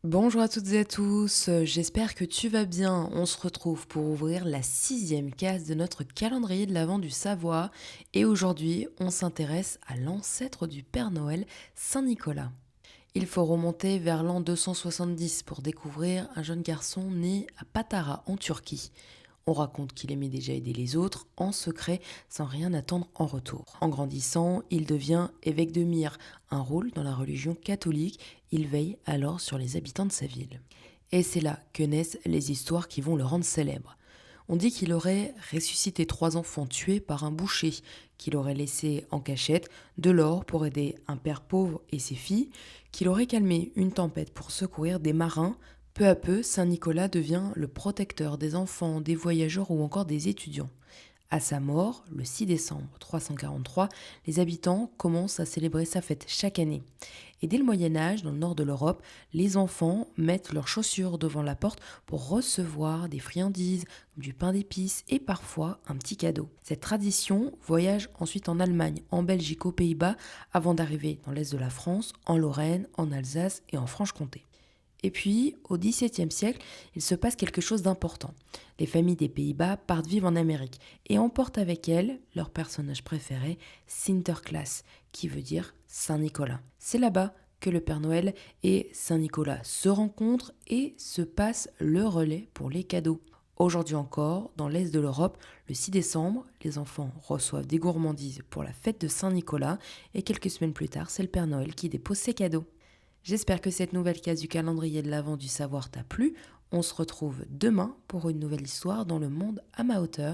Bonjour à toutes et à tous, j'espère que tu vas bien. On se retrouve pour ouvrir la sixième case de notre calendrier de l'Avent du Savoie et aujourd'hui on s'intéresse à l'ancêtre du Père Noël, Saint Nicolas. Il faut remonter vers l'an 270 pour découvrir un jeune garçon né à Patara en Turquie. On raconte qu'il aimait déjà aider les autres en secret sans rien attendre en retour. En grandissant, il devient évêque de Myre, un rôle dans la religion catholique. Il veille alors sur les habitants de sa ville. Et c'est là que naissent les histoires qui vont le rendre célèbre. On dit qu'il aurait ressuscité 3 enfants tués par un boucher, qu'il aurait laissé en cachette de l'or pour aider un père pauvre et ses filles, qu'il aurait calmé une tempête pour secourir des marins. Peu à peu, Saint Nicolas devient le protecteur des enfants, des voyageurs ou encore des étudiants. À sa mort, le 6 décembre 343, les habitants commencent à célébrer sa fête chaque année. Et dès le Moyen Âge, dans le nord de l'Europe, les enfants mettent leurs chaussures devant la porte pour recevoir des friandises, du pain d'épices et parfois un petit cadeau. Cette tradition voyage ensuite en Allemagne, en Belgique, aux Pays-Bas, avant d'arriver dans l'est de la France, en Lorraine, en Alsace et en Franche-Comté. Et puis, au XVIIe siècle, il se passe quelque chose d'important. Les familles des Pays-Bas partent vivre en Amérique et emportent avec elles leur personnage préféré, Sinterklaas, qui veut dire Saint Nicolas. C'est là-bas que le Père Noël et Saint Nicolas se rencontrent et se passent le relais pour les cadeaux. Aujourd'hui encore, dans l'est de l'Europe, le 6 décembre, les enfants reçoivent des gourmandises pour la fête de Saint Nicolas et quelques semaines plus tard, c'est le Père Noël qui dépose ses cadeaux. J'espère que cette nouvelle case du calendrier de l'Avent du savoir t'a plu. On se retrouve demain pour une nouvelle histoire dans le monde à ma hauteur.